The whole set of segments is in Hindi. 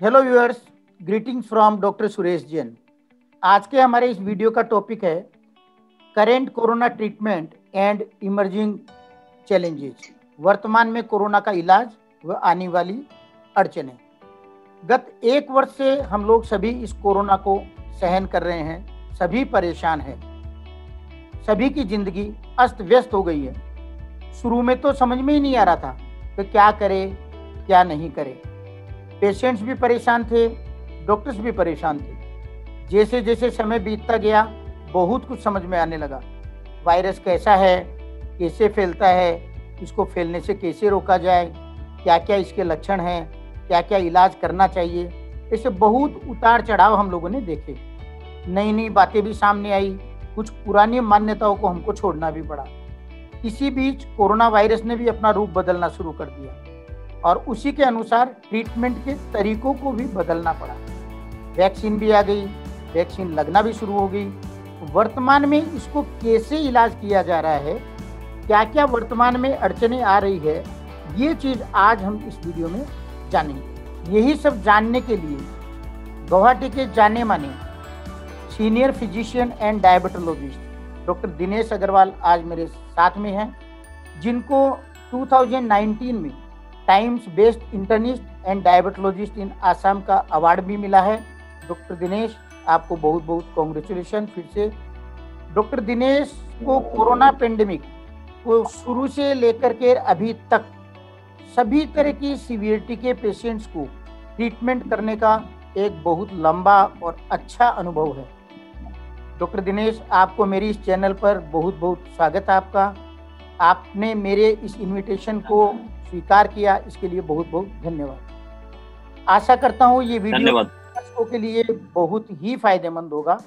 Hello viewers, greetings from doctor Suresh Jain. आज के हमारे इस वीडियो का टॉपिक है current corona treatment and emerging challenges. वर्तमान में कोरोना का इलाज व आने वाली अड़चनें। गत 1 वर्ष से हम लोग सभी इस कोरोना को सहन कर रहे हैं। सभी परेशान हैं, सभी की जिंदगी अस्त व्यस्त हो गई है। शुरू में तो समझ में ही नहीं आ रहा था कि क्या करे क्या नहीं करे। पेशेंट्स भी परेशान थे, डॉक्टर्स भी परेशान थे। जैसे जैसे समय बीतता गया बहुत कुछ समझ में आने लगा। वायरस कैसा है, कैसे फैलता है, इसको फैलने से कैसे रोका जाए, क्या क्या इसके लक्षण हैं, क्या क्या इलाज करना चाहिए। ऐसे बहुत उतार चढ़ाव हम लोगों ने देखे। नई नई बातें भी सामने आई, कुछ पुरानी मान्यताओं को हमको छोड़ना भी पड़ा। इसी बीच कोरोना वायरस ने भी अपना रूप बदलना शुरू कर दिया और उसी के अनुसार ट्रीटमेंट के तरीकों को भी बदलना पड़ा। वैक्सीन भी आ गई, वैक्सीन लगना भी शुरू हो गई। वर्तमान में इसको कैसे इलाज किया जा रहा है, क्या क्या वर्तमान में अड़चनें आ रही है, ये चीज़ आज हम इस वीडियो में जानेंगे। यही सब जानने के लिए गुवाहाटी के जाने माने senior physician and diabetologist doctor Dinesh Agarwal आज मेरे साथ में हैं, जिनको 2019 में Times best internist and diabetologist in Assam का अवार्ड भी मिला है। डॉक्टर दिनेश, आपको बहुत बहुत कॉन्ग्रेचुलेशन फिर से। डॉक्टर दिनेश को कोरोना पेंडेमिक को शुरू से लेकर के अभी तक सभी तरह की सीवियरिटी के पेशेंट्स को ट्रीटमेंट करने का एक बहुत लंबा और अच्छा अनुभव है। डॉक्टर दिनेश, आपको मेरी इस चैनल पर बहुत बहुत स्वागत है आपका। आपने मेरे इस इनविटेशन को स्वीकार किया, इसके लिए बहुत बहुत धन्यवाद। आशा करता हूँ ये वीडियो दर्शकों के लिए बहुत ही फायदेमंद होगा।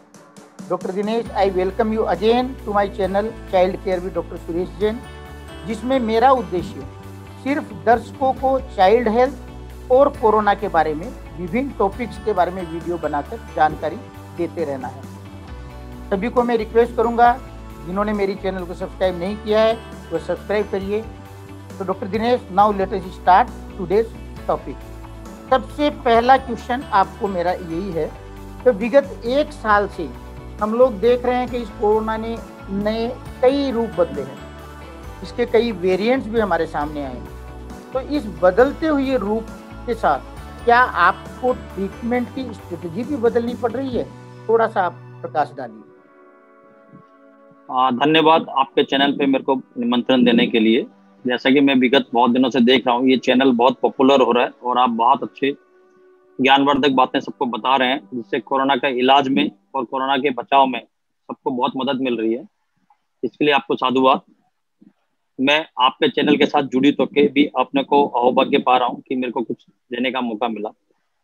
Doctor Dinesh, I welcome you again to my channel child care with doctor Suresh Jain, जिसमें मेरा उद्देश्य सिर्फ दर्शकों को चाइल्ड हेल्थ और कोरोना के बारे में विभिन्न टॉपिक्स के बारे में वीडियो बनाकर जानकारी देते रहना है। सभी को मैं रिक्वेस्ट करूंगा, जिन्होंने मेरी चैनल को सब्सक्राइब नहीं किया है वो सब्सक्राइब करिए। तो doctor Dinesh, now let us start today's topic. सबसे पहला क्वेश्चन आपको मेरा यही है कि विगत 1 साल से हम लोग देख रहे हैं कि इस कोरोना ने नए कई रूप बदले हैं, इसके कई वेरिएंट्स भी हमारे सामने आए हैं। तो इस बदलते हुए रूप के साथ क्या आपको ट्रीटमेंट की स्ट्रेटजी भी बदलनी पड़ रही है? थोड़ा सा आप प्रकाश डालिए। धन्यवाद आपके चैनल पे मेरे को निमंत्रण देने के लिए। जैसा कि मैं विगत बहुत दिनों से देख रहा हूँ, ये चैनल बहुत पॉपुलर हो रहा है और आप बहुत अच्छे ज्ञानवर्धक बातें सबको बता रहे हैं, जिससे कोरोना का इलाज में और कोरोना के बचाव में सबको बहुत मदद मिल रही है। इसके लिए आपको साधुवाद। मैं आपके चैनल के साथ जुड़ी तो के भी अपने को अहोभाग्य पा रहा हूँ कि मेरे को कुछ देने का मौका मिला।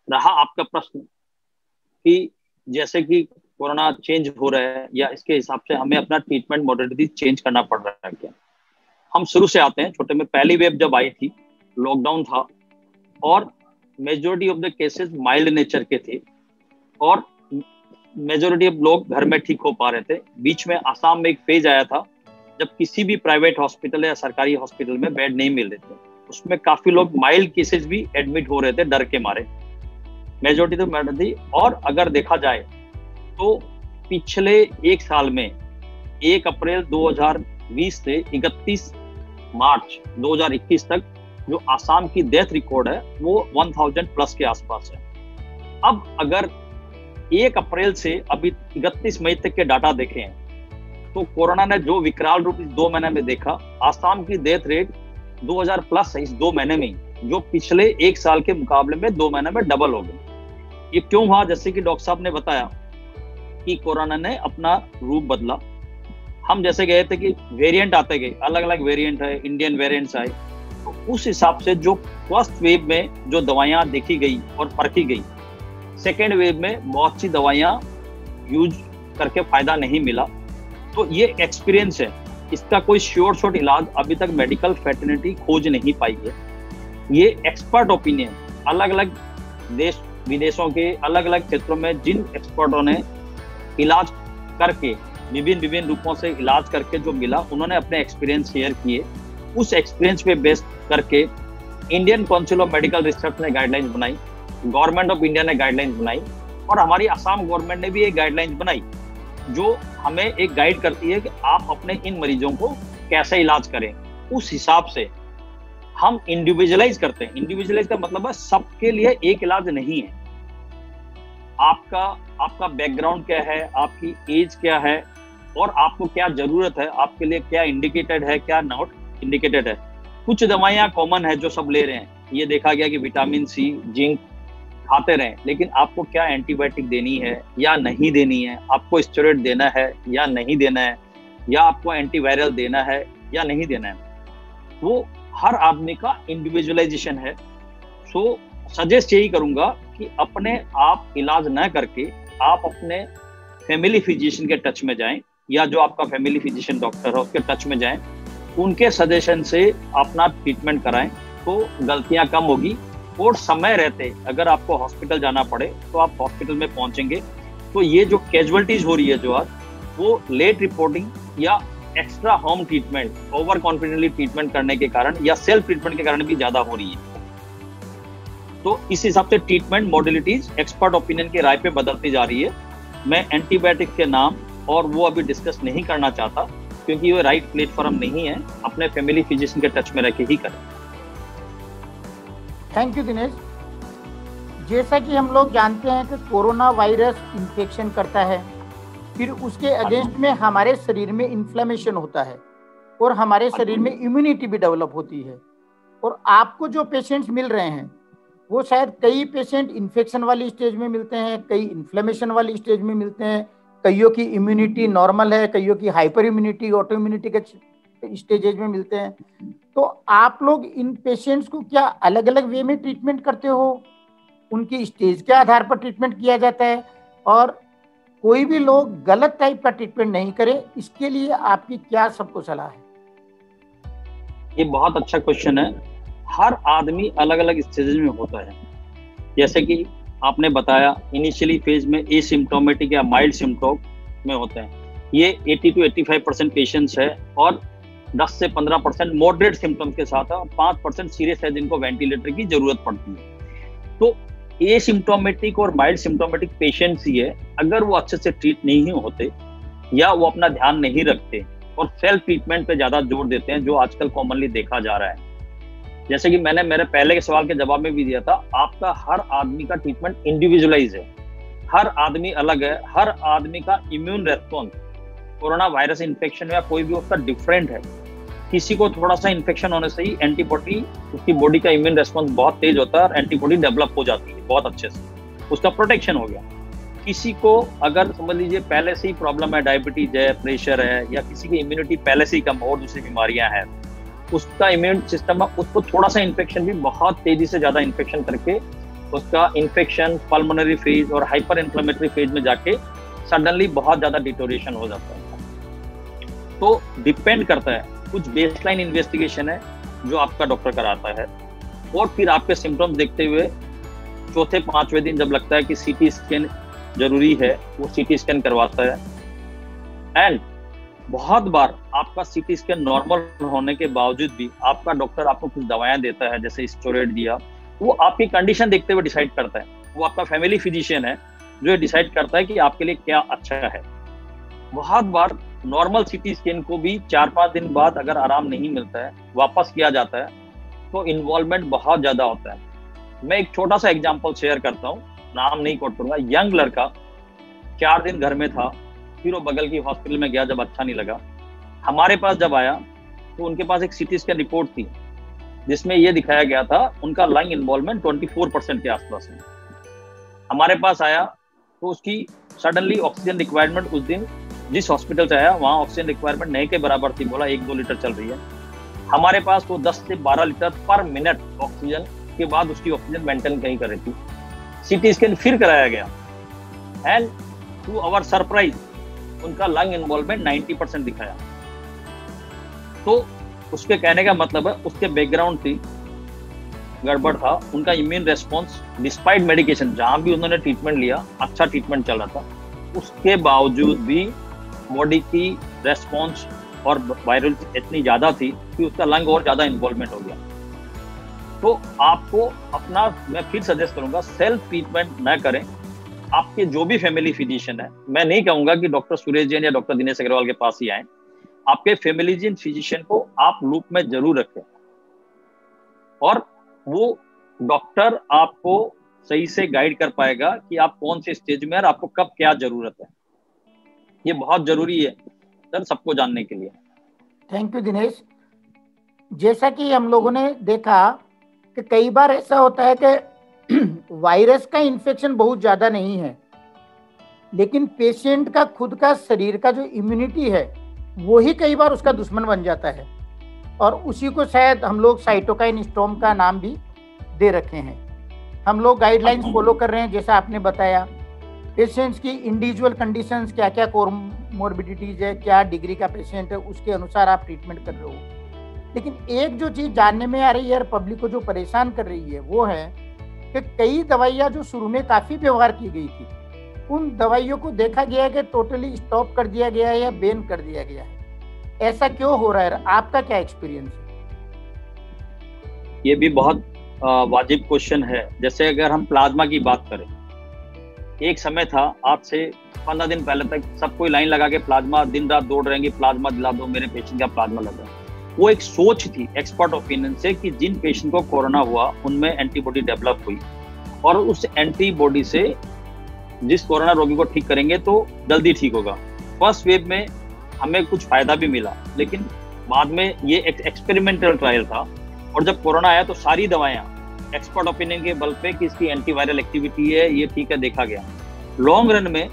रहा आपका प्रश्न कि जैसे कि कोरोना चेंज हो रहा है या इसके हिसाब से हमें अपना ट्रीटमेंट मॉडलिटी चेंज करना पड़ रहा है क्या? हम शुरू से आते हैं छोटे में। पहली वेव जब आई थी, लॉकडाउन था और majority of the cases mild nature के थे और मेजोरिटी ऑफ लोग घर में ठीक हो पा रहे थे। बीच में आसाम में एक फेज आया था जब किसी भी प्राइवेट हॉस्पिटल या सरकारी हॉस्पिटल में बेड नहीं मिल रहे थे। उसमें काफी लोग माइल्ड केसेस भी एडमिट हो रहे थे डर के मारे। मेजोरिटी तो मैटर थी। और अगर देखा जाए तो पिछले 1 साल में 1 अप्रैल 2020 से 31 मार्च 2021 तक जो आसाम की डेथ रिकॉर्ड है वो 1000 प्लस के आसपास है। अब अगर 1 अप्रैल से अभी 31 मई तक के डाटा देखें तो कोरोना ने जो विकराल रूप इस 2 महीने में देखा, आसाम की डेथ रेट 2000 प्लस है इस 2 महीने में, जो पिछले 1 साल के मुकाबले में 2 महीने में डबल हो गई। ये क्यों हुआ? जैसे कि डॉक्टर साहब ने बताया कि कोरोना ने अपना रूप बदला। हम जैसे गए थे कि वेरिएंट आते गए, अलग अलग वेरिएंट है, इंडियन वेरिएंट्स आए, तो उस हिसाब से जो फर्स्ट वेव में जो दवाइयां देखी गई और परखी गई, सेकेंड वेव में बहुत सी दवाइयां यूज करके फायदा नहीं मिला। तो ये एक्सपीरियंस है, इसका कोई श्योर शॉट इलाज अभी तक मेडिकल फैटर्निटी खोज नहीं पाई है। ये एक्सपर्ट ओपिनियन, अलग अलग देश विदेशों के अलग अलग क्षेत्रों में जिन एक्सपर्टों ने इलाज करके विभिन्न रूपों से इलाज करके जो मिला, उन्होंने अपने एक्सपीरियंस शेयर किए। उस एक्सपीरियंस पे बेस करके Indian council of medical research ने गाइडलाइंस बनाई गवर्नमेंट ऑफ इंडिया ने गाइडलाइंस बनाई और हमारी असम गवर्नमेंट ने भी एक गाइडलाइंस बनाई जो हमें एक गाइड करती है कि आप अपने इन मरीजों को कैसे इलाज करें। उस हिसाब से हम इंडिविजुअलाइज करते हैं। इंडिविजुअलाइज का मतलब है सबके लिए एक इलाज नहीं है। आपका बैकग्राउंड क्या है, आपकी एज क्या है और आपको क्या जरूरत है, आपके लिए क्या इंडिकेटेड है, क्या नॉट इंडिकेटेड है। कुछ दवाइयां कॉमन है जो सब ले रहे हैं, ये देखा गया कि विटामिन सी, जिंक खाते रहें, लेकिन आपको क्या एंटीबायोटिक देनी है या नहीं देनी है, आपको स्टेरॉइड देना है या नहीं देना है, या आपको एंटीवायरल देना है या नहीं देना है, वो हर आदमी का इंडिविजुअलाइजेशन है। सो सजेस्ट यही करूंगा कि अपने आप इलाज न करके आप अपने फैमिली फिजिशियन के टच में जाएं, या जो आपका फैमिली फिजिशियन डॉक्टर है उसके टच में जाएं, उनके सजेशन से अपना ट्रीटमेंट कराएं तो गलतियां कम होगी। और समय रहते अगर आपको हॉस्पिटल जाना पड़े तो आप हॉस्पिटल में पहुंचेंगे। तो ये जो कैजुअलिटीज हो रही है जो आज, वो लेट रिपोर्टिंग या extra home treatment, over confidently treatment करने के कारण या सेल्फ ट्रीटमेंट के कारण भी ज्यादा हो रही है। तो इस हिसाब से ट्रीटमेंट मॉडलिटीज एक्सपर्ट ओपिनियन की राय पे बदलती जा रही है। मैं एंटीबायोटिक के नाम और वो अभी डिस्कस नहीं करना चाहता क्योंकि वो राइट प्लेटफॉर्म नहीं है। अपने फैमिली फिजिशियन के टच में रह के ही करें। Thank you Dinesh. जैसा कि हम लोग जानते हैं कि कोरोना वायरस इन्फेक्शन करता है, फिर उसके अगेंस्ट में हमारे शरीर में इन्फ्लेमेशन होता है और हमारे शरीर में इम्यूनिटी भी डेवलप होती है। और आपको जो पेशेंट्स मिल रहे हैं वो शायद कई पेशेंट इन्फेक्शन वाली स्टेज में मिलते हैं, कई इन्फ्लेमेशन वाली स्टेज में मिलते हैं, कईयों की इम्यूनिटी नॉर्मल है, कईयों की हाइपर इम्यूनिटी, ऑटो इम्यूनिटी के स्टेजेज में मिलते हैं। तो आप लोग इन पेशेंट्स को क्या अलग अलग वे में ट्रीटमेंट करते हो? उनकी स्टेज के आधार पर ट्रीटमेंट किया जाता है? और कोई भी लोग गलत टाइप का ट्रीटमेंट नहीं करे, इसके लिए आपकी क्या सबको सलाह है? ये बहुत अच्छा क्वेश्चन है। हर आदमी अलग अलग स्टेजेस में होता है। जैसे कि आपने बताया इनिशियली फेज में एसिम्प्टोमेटिक या माइल्ड सिम्टोम में होते हैं, ये 80 to 85% पेशेंट्स है और 10 से 15% मॉडरेट सिम्टम्स के साथ है और 5% सीरियस है जिनको वेंटिलेटर की जरूरत पड़ती है। तो एसिम्प्टोमेटिक और माइल्ड सिम्प्टोमेटिक पेशेंट्स ही है, अगर वो अच्छे से ट्रीट नहीं होते या वो अपना ध्यान नहीं रखते और सेल्फ ट्रीटमेंट पे ज्यादा जोर देते हैं, जो आजकल कॉमनली देखा जा रहा है। जैसे कि मैंने मेरे पहले के सवाल के जवाब में भी दिया था, आपका हर आदमी का ट्रीटमेंट इंडिविजुअलाइज है, हर आदमी अलग है, हर आदमी का immune response corona virus infection या कोई भी उसका डिफरेंट है। किसी को थोड़ा सा इन्फेक्शन होने से ही एंटीबॉडी, उसकी बॉडी का इम्यून रेस्पॉन्स बहुत तेज होता है और एंटीबॉडी डेवलप हो जाती है बहुत अच्छे से, उसका प्रोटेक्शन हो गया। किसी को अगर समझ लीजिए पहले से ही प्रॉब्लम है, डायबिटीज है, प्रेशर है, या किसी की इम्यूनिटी पहले से ही कम और दूसरी बीमारियां हैं, उसका इम्यून सिस्टम है, उसको थोड़ा सा इन्फेक्शन भी बहुत तेजी से ज्यादा इन्फेक्शन करके उसका इन्फेक्शन पल्मोनरी फेज और हाइपर इन्फ्लेमेटरी फेज में जाके सडनली बहुत ज्यादा डिटोरेशन हो जाता है। तो डिपेंड करता है, कुछ बेसलाइन इन्वेस्टिगेशन है जो आपका डॉक्टर कराता है और फिर आपके सिम्टम्स देखते हुए चौथे पांचवें दिन जब लगता है कि सीटी स्कैन जरूरी है, वो सीटी स्कैन करवाता है। एंड बहुत बार आपका सीटी स्कैन नॉर्मल होने के बावजूद भी आपका डॉक्टर आपको कुछ दवाएं देता है, जैसे स्टेरॉइड दिया, वो आपकी कंडीशन देखते हुए डिसाइड करता है। वो आपका फैमिली फिजिशियन है जो डिसाइड करता है कि आपके लिए क्या अच्छा है। बहुत बार नॉर्मल सीटी स्कैन को भी 4-5 दिन बाद अगर आराम नहीं मिलता है, वापस किया जाता है, तो इन्वॉल्वमेंट बहुत ज्यादा होता है। मैं एक छोटा सा एग्जांपल शेयर करता हूँ, नाम नहीं कोट करूंगा। यंग लड़का 4 दिन घर में था, फिर वो बगल की हॉस्पिटल में गया जब अच्छा नहीं लगा। हमारे पास जब आया तो उनके पास एक सीटी स्कैन रिपोर्ट थी जिसमें ये दिखाया गया था उनका लंग इन्वॉल्वमेंट 24% के आसपास में। हमारे पास आया तो उसकी सडनली ऑक्सीजन रिक्वायरमेंट उस दिन जिस हॉस्पिटल से आया वहाँ ऑक्सीजन रिक्वायरमेंट नहीं के बराबर थी, बोला 1-2 लीटर चल रही है। हमारे पास वो 10 से 12 लीटर पर मिनट ऑक्सीजन के बाद उसकी ऑक्सीजन मेंटेन कहीं कर रही थी। सीटी स्कैन फिर कराया गया एंड टू आवर सरप्राइज उनका लंग इन्वॉल्वमेंट 90% दिखाया। तो उसके कहने का मतलब है उसके बैकग्राउंड थी, गड़बड़ था, उनका इम्यून रेस्पॉन्स डिस्पाइट मेडिकेशन, जहां भी उन्होंने ट्रीटमेंट लिया अच्छा ट्रीटमेंट चल रहा था, उसके बावजूद भी बॉडी की रेस्पॉन्स और वायरल इतनी ज्यादा थी कि उसका लंग और ज्यादा इन्वॉल्वमेंट हो गया। तो आपको अपना, मैं फिर सजेस्ट करूंगा, सेल्फ ट्रीटमेंट न करें। आपके जो भी फैमिली फिजिशियन है, मैं नहीं कहूंगा कि डॉक्टर सुरेश जैन या डॉक्टर दिनेश अग्रवाल के पास ही आए, आपके फैमिली फिजिशियन को आप लूप में जरूर रखें, और वो डॉक्टर आपको सही से गाइड कर पाएगा कि आप कौन से स्टेज में और आपको कब क्या जरूरत है। ये बहुत जरूरी है सर, सबको जानने के लिए। Thank you Dinesh. जैसा कि हम लोगों ने देखा कि कई बार ऐसा होता है कि वायरस का इन्फेक्शन बहुत ज़्यादा नहीं है, लेकिन पेशेंट का खुद का शरीर का जो इम्यूनिटी है वो ही कई बार उसका दुश्मन बन जाता है, और उसी को शायद हम लोग साइटोकाइन स्टॉर्म का नाम भी दे रखे हैं। हम लोग गाइडलाइंस फॉलो कर रहे हैं, जैसा आपने बताया, पेशेंट्स की इंडिविजुअल कंडीशंस, क्या क्या कोमोर्बिडिटीज है, क्या डिग्री का पेशेंट है, उसके अनुसार आप ट्रीटमेंट कर रहे हो। लेकिन एक जो चीज़ जानने में आ रही है और पब्लिक को जो परेशान कर रही है वो है कि कई दवाइयाँ जो शुरू में काफ़ी व्यवहार की गई थी, उन दवाइयों को देखा गया है कि टोटली स्टॉप कर दिया गया है या बैन कर दिया गया है। ऐसा क्यों हो रहा है? आपका क्या एक्सपीरियंस है? ये भी बहुत वाजिब क्वेश्चन है। जैसे अगर हम प्लाज्मा की बात करें, एक समय था, आज से 15 दिन पहले तक सब कोई लाइन लगा के प्लाज्मा, दिन रात दौड़ रहेंगे, प्लाज्मा दिला दो, मेरे पेशेंट का प्लाज्मा लगा। वो एक सोच थी एक्सपर्ट ओपिनियन से कि जिन पेशेंट को कोरोना हुआ उनमें एंटीबॉडी डेवलप हुई, और उस एंटीबॉडी से जिस कोरोना रोगी को ठीक करेंगे तो जल्दी ठीक होगा। फर्स्ट वेव में हमें कुछ फायदा भी मिला, लेकिन बाद में ये एक एक्सपेरिमेंटल ट्रायल था, और जब कोरोना आया तो सारी दवाएं एक्सपर्ट ओपिनियन के बल पे कि इसकी एंटीवायरल एक्टिविटी है, ये ठीक है, देखा गया। लॉन्ग रन में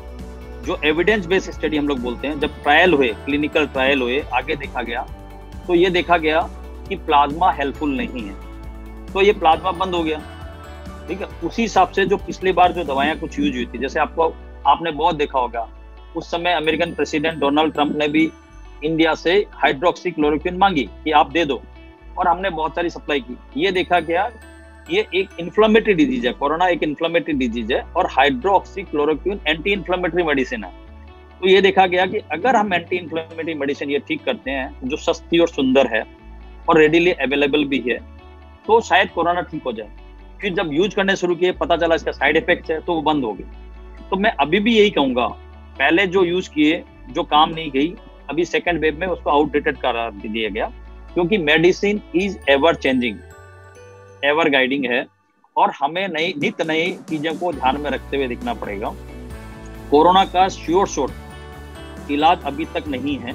जो एविडेंस बेस्ड स्टडी हम लोग बोलते हैं, जब ट्रायल हुए, क्लिनिकल ट्रायल हुए, आगे देखा गया तो ये देखा गया कि प्लाज्मा हेल्पफुल नहीं है, तो ये प्लाज्मा बंद हो गया। ठीक है, उसी हिसाब से जो पिछली बार जो दवाएं कुछ यूज हुई थी, जैसे आपने बहुत देखा होगा, उस समय अमेरिकन प्रेसिडेंट डोनाल्ड ट्रंप ने भी इंडिया से हाइड्रोक्सी क्लोरोक्विन मांगी कि आप दे दो, और हमने बहुत सारी सप्लाई की। ये देखा गया ये एक इन्फ्लेमेटरी डिजीज है, कोरोना एक इन्फ्लेमेटरी डिजीज है, और hydroxy chloroquine anti inflammatory medicine है। तो ये देखा गया कि अगर हम एंटी इन्फ्लेमेटरी मेडिसिन ये ठीक करते हैं, जो सस्ती और सुंदर है और रेडीली अवेलेबल भी है, तो शायद कोरोना ठीक हो जाए। फिर जब यूज करने शुरू किए, पता चला इसका साइड इफेक्ट है, तो वो बंद हो गई। तो मैं अभी भी यही कहूंगा, पहले जो यूज किए, जो काम नहीं गई, अभी सेकेंड वेव में उसको आउटडेटेड करार दिया गया, क्योंकि medicine is ever changing, ever guiding है, और हमें नित्य नई चीजों को ध्यान में रखते हुए दिखना पड़ेगा। कोरोना का श्योर शॉट इलाज अभी तक नहीं है।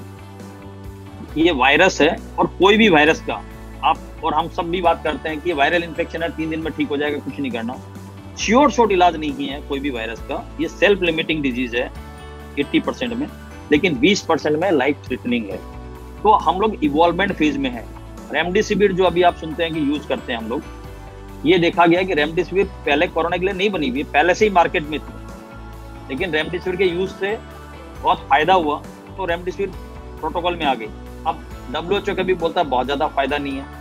ये वायरस है, और कोई भी वायरस का आप और हम सब भी बात करते हैं कि वायरल इन्फेक्शन है, 3 दिन में ठीक हो जाएगा, कुछ नहीं करना। श्योर शॉट इलाज नहीं है कोई भी वायरस का। ये सेल्फ लिमिटिंग डिजीज है 80% में, लेकिन 20% में लाइफ थ्रेटनिंग है। तो हम लोग इवॉल्वमेंट फेज में है। रेमडेसिविर जो अभी आप सुनते हैं कि यूज करते हैं हम लोग, ये देखा गया कि रेमडेसिविर पहले कोरोना के लिए नहीं बनी हुई, पहले से ही मार्केट में थी, लेकिन रेमडेसिविर के यूज से बहुत फायदा हुआ, तो रेमडेसिविर प्रोटोकॉल में आ गई। अब WHO का भी बोलता है बहुत ज्यादा फायदा नहीं है।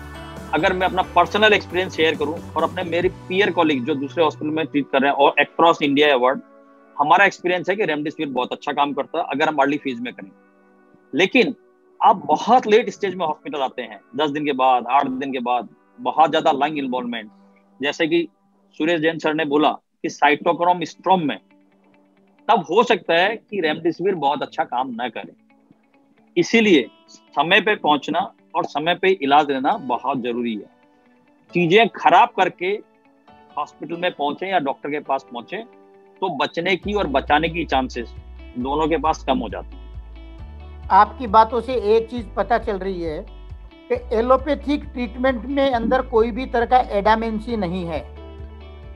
अगर मैं अपना पर्सनल एक्सपीरियंस शेयर करूं, और अपने मेरे पीयर कॉलीग जो दूसरे हॉस्पिटल में ट्रीट कर रहे हैं, और अक्रॉस इंडिया अवार्ड, हमारा एक्सपीरियंस है कि रेमडेसिविर बहुत अच्छा काम करता है अगर हम अर्ली फेज में करें। लेकिन आप बहुत लेट स्टेज में हॉस्पिटल आते हैं, 10 दिन के बाद, 8 दिन के बाद, बहुत ज्यादा लंग इन्वॉल्वमेंट, जैसे कि सुरेश जैन सर ने बोला कि साइटोक्रोम स्टॉर्म में, तब हो सकता है कि रेमडेसिविर बहुत अच्छा काम न करे। इसीलिए समय पे पहुंचना और समय पे इलाज लेना बहुत जरूरी है। चीजें खराब करके हॉस्पिटल में पहुंचे या डॉक्टर के पास पहुंचे, तो बचने की और बचाने की चांसेस दोनों के पास कम हो जाते हैं। आपकी बातों से एक चीज पता चल रही है कि एलोपैथिक ट्रीटमेंट में अंदर कोई भी तरह का एडामेंसी नहीं है।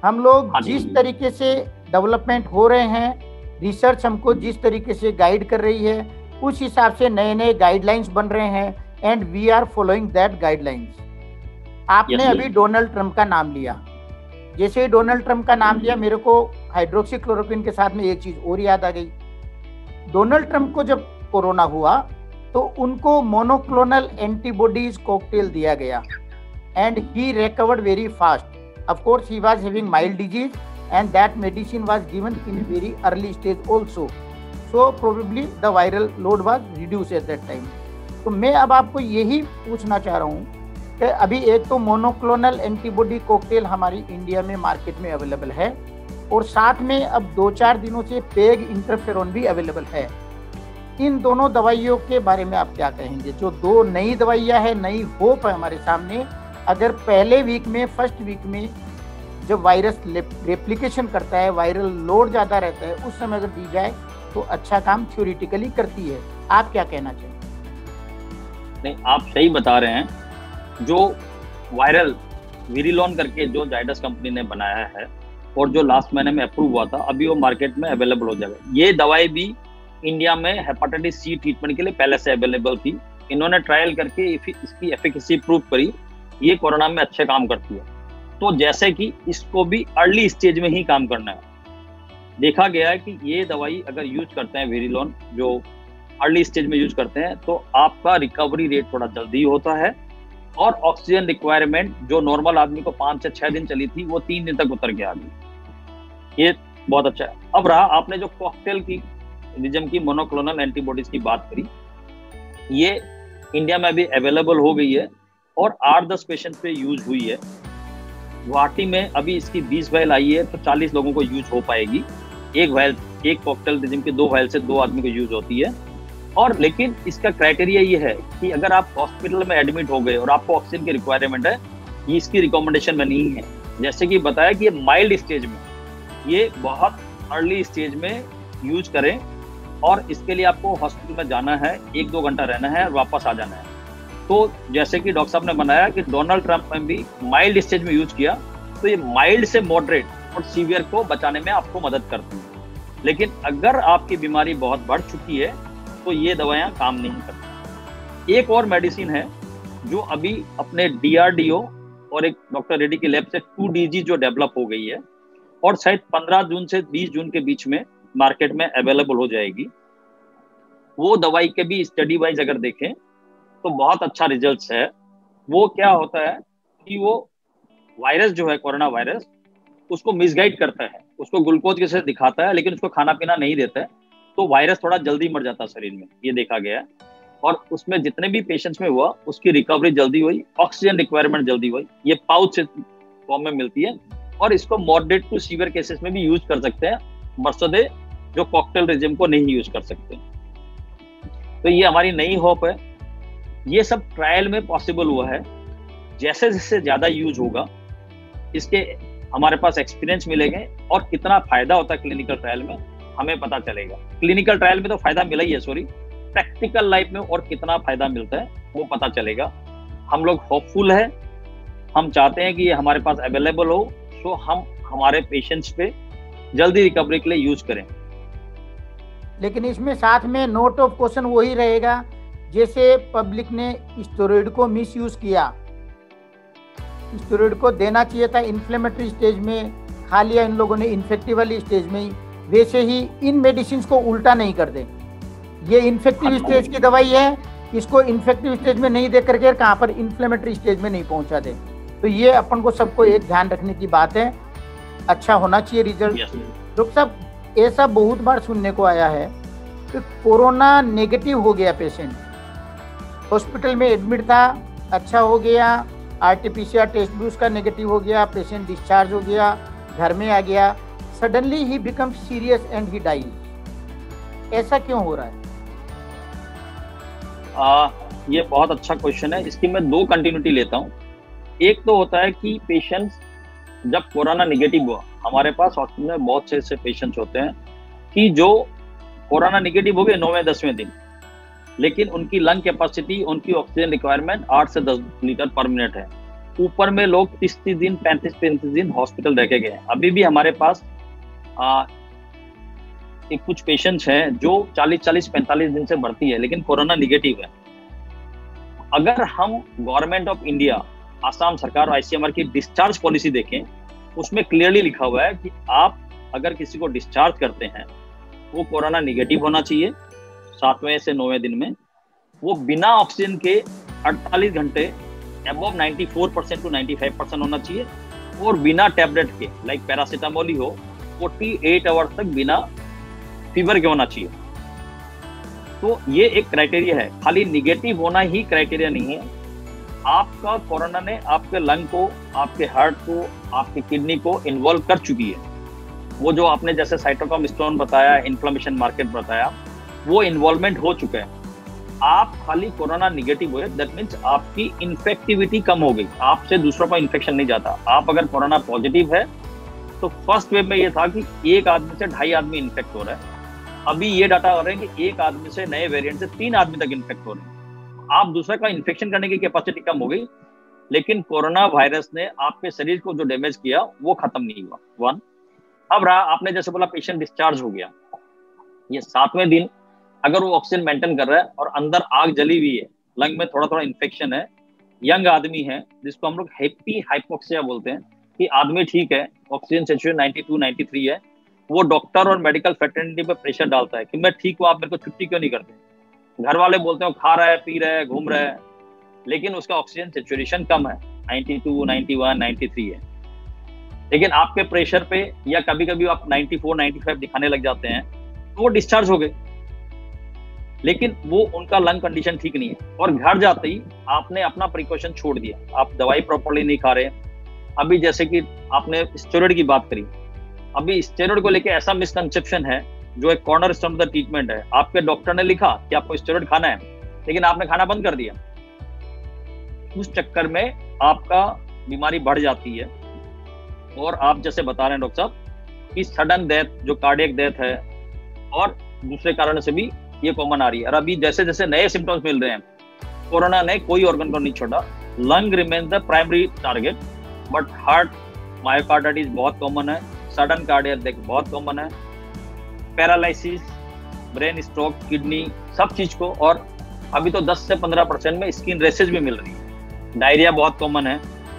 हम लोग जिस तरीके से डेवलपमेंट हो रहे हैं, रिसर्च हमको जिस तरीके से गाइड कर रही है, उस हिसाब से नए नए गाइडलाइंस बन रहे हैं, and we are following that guidelines. आपने अभी डोनाल्ड ट्रंप का नाम लिया। जैसे ही डोनाल्ड ट्रंप का नाम लिया, मेरे को हाइड्रोक्सी क्लोरोक्विन के साथ में एक चीज और याद आ गई। डोनाल्ड ट्रंप को जब कोरोना हुआ तो उनको मोनोक्लोनल एंटीबॉडीज कॉकटेल दिया गया, and he recovered very fast. Of course he was having mild disease, and that medicine was given in very early stage also, so probably the viral load was reduced at that time. तो मैं अब आपको यही पूछना चाह रहा हूँ कि अभी एक तो मोनोक्लोनल एंटीबॉडी कॉकटेल हमारी इंडिया में मार्केट में अवेलेबल है और साथ में अब 2-4 दिनों से पेग इंटरफेरोन भी अवेलेबल है। इन दोनों दवाइयों के बारे में आप क्या कहेंगे? जो 2 नई दवाइयाँ है, नई होप है हमारे सामने, अगर पहले वीक में, फर्स्ट वीक में जब वायरस रेप्लिकेशन करता है, वायरल लोड ज़्यादा रहता है, उस समय अगर दी जाए तो अच्छा काम थ्योरेटिकली करती है। आप क्या कहना चाहिए? नहीं, आप सही बता रहे हैं। जो वायरल विरिलोन करके जो जाइडस कंपनी ने बनाया है और जो लास्ट महीने में अप्रूव हुआ था, अभी वो मार्केट में अवेलेबल हो जाएगा। ये दवाई भी इंडिया में हेपेटाइटिस सी ट्रीटमेंट के लिए पहले से अवेलेबल थी। इन्होंने ट्रायल करके इसकी एफिकेसी प्रूव करी, ये कोरोना में अच्छे काम करती है। तो जैसे कि इसको भी अर्ली स्टेज में ही काम करना है। देखा गया है कि ये दवाई अगर यूज करते हैं विरिलोन, जो अर्ली स्टेज में यूज करते हैं, तो आपका रिकवरी रेट थोड़ा जल्दी होता है और ऑक्सीजन रिक्वायरमेंट जो नॉर्मल आदमी को 5 से 6 दिन चली थी, वो 3 दिन तक उतर के आ गई। ये बहुत अच्छा है। अब रहा, आपने जो कॉकटेल की निजम की मोनोक्लोनल एंटीबॉडीज की बात करी, ये इंडिया में भी अवेलेबल हो गई है और 8-10 पेशेंट पे यूज हुई है। गुवाहाटी में अभी इसकी 20 वायल आई है, तो 40 लोगों को यूज हो पाएगी। एक कॉकटेल निजम की 2 वायल से 2 आदमी को यूज होती है। और लेकिन इसका क्राइटेरिया ये है कि अगर आप हॉस्पिटल में एडमिट हो गए और आपको ऑक्सीजन की रिक्वायरमेंट है, ये इसकी रिकमेंडेशन में नहीं है। जैसे कि बताया कि ये माइल्ड स्टेज में, ये बहुत अर्ली स्टेज में यूज करें और इसके लिए आपको हॉस्पिटल में जाना है, 1-2 घंटा रहना है और वापस आ जाना है। तो जैसे कि डॉक्टर साहब ने बनाया कि डोनाल्ड ट्रंप ने भी माइल्ड स्टेज में यूज किया, तो ये माइल्ड से मॉडरेट और सीवियर को बचाने में आपको मदद करती है। लेकिन अगर आपकी बीमारी बहुत बढ़ चुकी है तो ये दवाइयां काम नहीं करती। एक और मेडिसिन है जो अभी अपने DRDO और एक डॉक्टर रेड्डी की लैब से 2DG जो डेवलप हो गई है और शायद 15 जून से 20 जून के बीच में मार्केट में अवेलेबल हो जाएगी। वो दवाई के भी स्टडी वाइज अगर देखें तो बहुत अच्छा रिजल्ट्स है। वो क्या होता है कि वो वायरस जो है, कोरोना वायरस, उसको मिसगाइड करता है, उसको ग्लूकोज के साथ दिखाता है, लेकिन उसको खाना पीना नहीं देता है, तो वायरस थोड़ा जल्दी मर जाता है शरीर में, ये देखा गया है। और उसमें जितने भी पेशेंट्स में हुआ, उसकी रिकवरी जल्दी हुई, ऑक्सीजन रिक्वायरमेंट जल्दी हुई। ये पाउच फॉर्म में मिलती है और इसको मॉडरेट टू सीवियर केसेस में भी यूज कर सकते हैं, बरसदे जो कॉकटेल रिजिम को नहीं यूज कर सकते। तो ये हमारी नई होप है। ये सब ट्रायल में पॉसिबल हुआ है। जैसे जैसे ज्यादा यूज होगा, इसके हमारे पास एक्सपीरियंस मिलेंगे और कितना फायदा होता है क्लिनिकल ट्रायल में हमें पता चलेगा। क्लिनिकल ट्रायल में तो फायदा मिला ही है, प्रैक्टिकल लाइफ में और कितना फायदा मिलता है वो पता चलेगा। हम लोग होपफुल है, हम चाहते हैं कि ये हमारे पास अवेलेबल हो, तो हम हमारे पेशेंट्स पे जल्दी रिकवरी के लिए यूज करें। लेकिन इसमें साथ में नोट ऑफ क्वेश्चन वही रहेगा, जैसे पब्लिक ने स्टेरॉइड को मिस यूज किया, स्टेरॉइड को देना चाहिए था इन्फ्लेमेटरी स्टेज में, खा लिया इन लोगों ने इन्फेक्टिव वाली स्टेज में, वैसे ही इन मेडिसिन को उल्टा नहीं कर दे। ये इन्फेक्टिव स्टेज की दवाई है, इसको इन्फेक्टिव स्टेज में नहीं दे करके कहाँ पर इन्फ्लेमेटरी स्टेज में नहीं पहुंचा दे। तो ये अपन को सबको एक ध्यान रखने की बात है। अच्छा होना चाहिए रिजल्ट। डॉक्टर साहब, ऐसा बहुत बार सुनने को आया है कि कोरोना नेगेटिव हो गया पेशेंट, हॉस्पिटल में एडमिट था, अच्छा हो गया, RT-PCR टेस्ट भी उसका नेगेटिव हो गया, पेशेंट डिस्चार्ज हो गया, घर में आ गया, suddenly he become serious and he die. ऐसा क्यों हो रहा है? ये बहुत अच्छा क्वेश्चन है। इसकी मैं 2 कंटिन्यूटी लेता हूँ। एक तो होता है कि पेशेंट्स जब कोरोना नेगेटिव हुआ, हमारे पास हॉस्पिटल में बहुत से ऐसे पेशेंट्स होते हैं कि जो कोरोना नेगेटिव हो गए 9वें-10वें दिन, लेकिन उनकी लंग कैपेसिटी, उनकी ऑक्सीजन रिक्वायरमेंट 8 से 10 लीटर पर मिनट है। ऊपर में लोग 30 दिन 35 दिन हॉस्पिटल रह के गए। अभी भी हमारे पास कुछ पेशेंट्स हैं जो 40-45 दिन से भर्ती है, लेकिन कोरोना निगेटिव है। अगर हम गवर्नमेंट ऑफ इंडिया, आसाम सरकार और ICMR की डिस्चार्ज पॉलिसी देखें, उसमें क्लियरली लिखा हुआ है कि आप अगर किसी को डिस्चार्ज करते हैं, वो कोरोना निगेटिव होना चाहिए 7वें से 9वें दिन में, वो बिना ऑक्सीजन के 48 घंटे अबव 94% to 95% होना चाहिए, और बिना टैबलेट के लाइक पैरासीटामोल ही हो 48 आवर्स तक बिना फीवर के होना चाहिए। तो ये एक क्राइटेरिया है। खाली निगेटिव होना ही क्राइटेरिया नहीं है, आपका कोरोना ने आपके लंग को, आपके हार्ट को, आपकी किडनी को इन्वॉल्व कर चुकी है। वो जो आपने जैसे साइटोक्रोम स्टोन बताया, इन्फ्लेमेशन मार्कर बताया, वो इन्वॉल्वमेंट हो चुका है। आप खाली कोरोना निगेटिव हुए, दैट मीन्स आपकी इन्फेक्टिविटी कम हो गई, आपसे दूसरों को इन्फेक्शन नहीं जाता। आप अगर कोरोना पॉजिटिव है तो फर्स्ट वेव में ये था कि एक आदमी से 2.5 आदमी इन्फेक्ट हो रहा है। अभी ये डाटा हो रहे हैं कि एक आदमी से नए वेरिएंट से 3 आदमी तक इन्फेक्ट हो रहे हैं। आप दूसरे का इन्फेक्शन करने की कैपेसिटी कम हो गई, लेकिन कोरोना वायरस ने आपके शरीर को जो डैमेज किया वो खत्म नहीं हुआ। वन, अब रहा आपने जैसे बोला पेशेंट डिस्चार्ज हो गया, ये 7वें दिन अगर वो ऑक्सीजन मेंटेन कर रहा है और अंदर आग जली हुई है, लंग में थोड़ा थोड़ा इन्फेक्शन है, यंग आदमी है जिसको हम लोग हैप्पी हाइपोक्सिया बोलते हैं कि आदमी ठीक है, ऑक्सीजन सेचुरेशन 92 93 है, वो डॉक्टर और मेडिकल फ्रेटर्निटी पे प्रेशर डालता है कि मैं ठीक हूँ, आप मेरे को छुट्टी क्यों नहीं करते। घर वाले बोलते हैं खा रहा है, पी रहा है, घूम रहा है, लेकिन उसका ऑक्सीजन सेचुरेशन कम है, 92 91 93 है। लेकिन आपके प्रेशर पे या कभी कभी आप 94 95 दिखाने लग जाते हैं तो वो डिस्चार्ज हो गए, लेकिन वो उनका लंग कंडीशन ठीक नहीं है। और घर जाते ही आपने अपना प्रिकॉशन छोड़ दिया, आप दवाई प्रॉपर्ली नहीं खा रहे। अभी जैसे कि आपने स्टेरॉइड की बात करी, अभी स्टेरॉइड को लेके ऐसा मिसकंसेप्शन है जो एक कॉर्नर स्टोन का ट्रीटमेंट है। आपके डॉक्टर ने लिखा कि आपको स्टेरॉइड खाना है, लेकिन आपने खाना बंद कर दिया। उस चक्कर में आपका बीमारी बढ़ जाती है और आप जैसे बता रहे हैं डॉक्टर साहब कि सडन डेथ जो कार्डियक डेथ है और दूसरे कारण से भी ये कॉमन आ रही है। और अभी जैसे जैसे नए सिम्टम्स मिल रहे हैं, कोरोना ने कोई ऑर्गन को नहीं छोड़ा, lung remains the primary target, but heart myocarditis बहुत कॉमन है, सडन कार्डियक डेथ बहुत कॉमन है, पैरालिसिस, ब्रेन स्ट्रोक, किडनी, सब चीज को। और अभी तो 10 से 15% में स्किन रेसेज भी मिल रही है, डायरिया बहुत कॉमन है।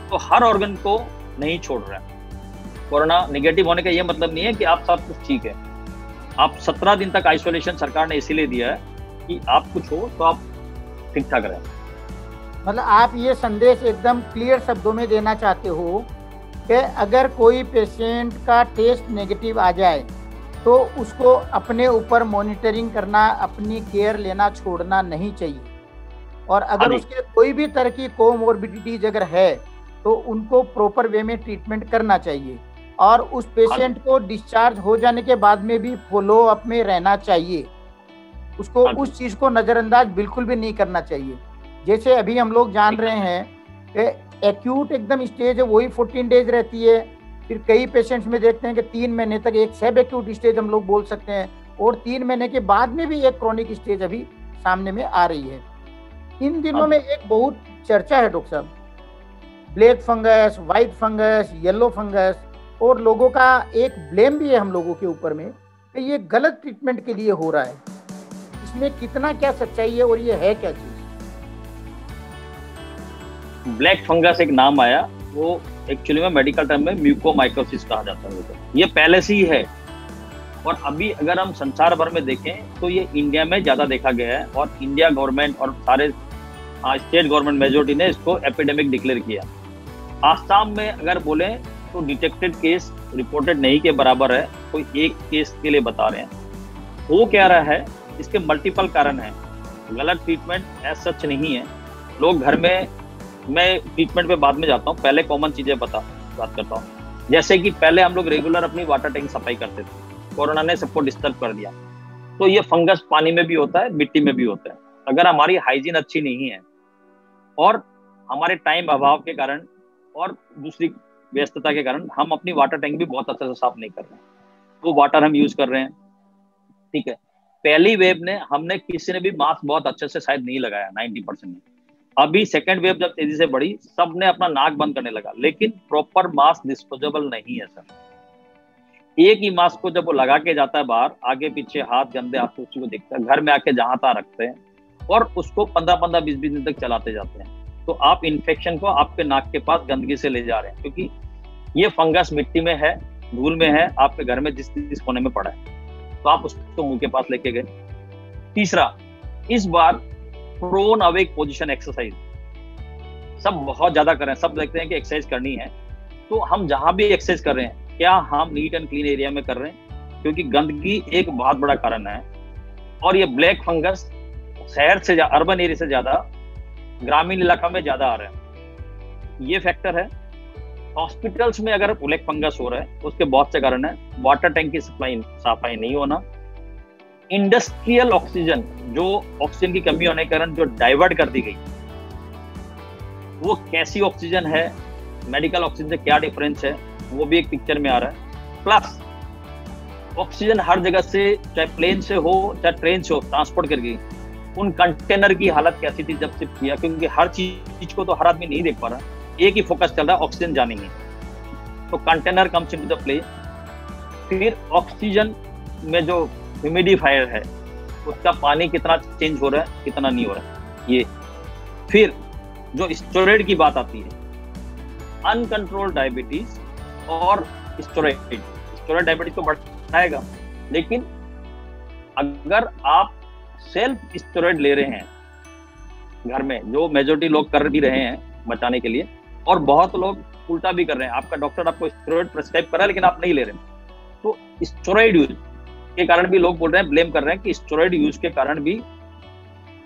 तो हर ऑर्गन को नहीं छोड़ रहा है। कोरोना निगेटिव होने का ये मतलब नहीं है कि आप सब कुछ ठीक है। आप 17 दिन तक आइसोलेशन सरकार ने इसीलिए दिया है कि आप कुछ हो तो आप ठीक ठाक रहें। मतलब आप ये संदेश एकदम क्लियर शब्दों में देना चाहते हो कि अगर कोई पेशेंट का टेस्ट नेगेटिव आ जाए तो उसको अपने ऊपर मॉनिटरिंग करना, अपनी केयर लेना छोड़ना नहीं चाहिए, और अगर उसके कोई भी तरह की कोमोर्बिडिटीज अगर है तो उनको प्रॉपर वे में ट्रीटमेंट करना चाहिए, और उस पेशेंट को डिस्चार्ज हो जाने के बाद में भी फॉलो अप में रहना चाहिए। उसको उस चीज़ को नज़रअंदाज बिल्कुल भी नहीं करना चाहिए। जैसे अभी हम लोग जान रहे हैं कि एक्यूट एकदम स्टेज है वही 14 डेज रहती है, फिर कई पेशेंट्स में देखते हैं कि 3 महीने तक एक सब एक्यूट स्टेज हम लोग बोल सकते हैं, और 3 महीने के बाद में भी एक क्रॉनिक स्टेज अभी सामने में आ रही है। इन दिनों में एक बहुत चर्चा है डॉक्टर साहब, black fungus, white fungus, yellow fungus, और लोगों का एक ब्लेम भी है हम लोगों के ऊपर में कि ये गलत ट्रीटमेंट के लिए हो रहा है। इसमें कितना क्या सच्चाई है और ये है क्या चीज? ब्लैक फंगस एक नाम आया, वो एक्चुअली में मेडिकल टर्म में म्यूकोमाइकोसिस कहा जाता है। ये पहले से ही है, और अभी अगर हम संसार भर में देखें तो ये इंडिया में ज्यादा देखा गया है, और इंडिया गवर्नमेंट और सारे स्टेट गवर्नमेंट मेजोरिटी ने इसको एपिडेमिक डिक्लेयर किया। आसाम में अगर बोले तो डिटेक्टेड केस रिपोर्टेड नहीं के बराबर है, कोई एक केस के लिए बता रहे हैं। वो क्या रहा है, इसके मल्टीपल कारण है, गलत ट्रीटमेंट एज सच नहीं है। लोग घर में, मैं ट्रीटमेंट पे बाद में जाता हूँ, पहले कॉमन चीजें बात करता हूँ। जैसे कि पहले हम लोग रेगुलर अपनी वाटर टैंक सफाई करते थे, कोरोना ने सबको डिस्टर्ब कर दिया। तो ये फंगस पानी में भी होता है, मिट्टी में भी होता है। अगर हमारी हाइजीन अच्छी नहीं है और हमारे टाइम अभाव के कारण और दूसरी व्यस्तता के कारण हम अपनी वाटर टैंक भी बहुत अच्छे से साफ नहीं कर रहे हैं, वो वाटर हम यूज कर रहे हैं, ठीक है। पहली वेव ने हमने किसी ने भी मास्क बहुत अच्छे से शायद नहीं लगाया 90% में। अभी सेकंड वेव जब तेजी से बढ़ी, सबने अपना नाक बंद करने लगा, लेकिन प्रॉपर मास्क डिस्पोजेबल नहीं है सर। एक ही मास्क को जब वो लगा के जाता है बाहर, आगे पीछे हाथ गंदे आपको उसी को दिखता है, घर में आके जहां तहाँ रखते हैं और उसको 15-15 20-20 दिन तक चलाते जाते हैं। तो आप इन्फेक्शन को आपके नाक के पास गंदगी से ले जा रहे हैं, क्योंकि ये फंगस मिट्टी में है, धूल में है, आपके घर में जिस कोने में पड़ा है, तो आप उसको मुंह के पास लेके गए। तीसरा, इस बार प्रोन अवेक पोजीशन एक्सरसाइज सब बहुत ज्यादा कर रहे हैं, सब देखते हैं कि एक्सरसाइज करनी है, तो हम जहां भी एक्सरसाइज कर रहे हैं, क्या हम नीट एंड क्लीन एरिया में कर रहे हैं? क्योंकि गंदगी एक बहुत बड़ा कारण है, और ये ब्लैक फंगस शहर से, अर्बन एरिया से ज्यादा ग्रामीण इलाका में ज्यादा आ रहा है, ये फैक्टर है। हॉस्पिटल्स में अगर ब्लैक फंगस हो रहा है उसके बहुत से कारण है। वाटर टैंक की सफाई नहीं होना, इंडस्ट्रियल ऑक्सीजन, जो ऑक्सीजन की कमी होने के कारण जो डाइवर्ट कर दी गई, वो कैसी ऑक्सीजन है, मेडिकल ऑक्सीजन से क्या डिफरेंस है, वो भी एक पिक्चर में आ रहा है। प्लस ऑक्सीजन हर जगह से, चाहे प्लेन से हो चाहे ट्रेन से हो, ट्रांसपोर्ट कर गई, उन कंटेनर की हालत कैसी थी जब शिफ्ट किया, क्योंकि हर चीज को तो हर आदमी नहीं देख पा रहा, एक ही फोकस चल रहा है, ऑक्सीजन जानी है, तो container comes into the play. फिर ऑक्सीजन में जो ह्यूमिडिफायर है उसका पानी कितना चेंज हो रहा है, कितना नहीं हो रहा है, ये। फिर जो स्टेरॉइड की बात आती है, अनकंट्रोल्ड डायबिटीज और स्टेरॉइड डायबिटीज को बढ़ाएगा, लेकिन अगर आप सेल्फ स्टेरॉइड ले रहे हैं घर में, जो मेजोरिटी लोग कर भी रहे हैं बचाने के लिए, और बहुत लोग उल्टा भी कर रहे हैं, आपका डॉक्टर आपको स्टेरॉइड प्रेस्क्राइब कर रहा है लेकिन आप नहीं ले रहे, तो स्टेरॉइड यूज के कारण भी लोग बोल रहे हैं, ब्लेम कर रहे हैं कि स्टेरॉइड यूज के कारण भी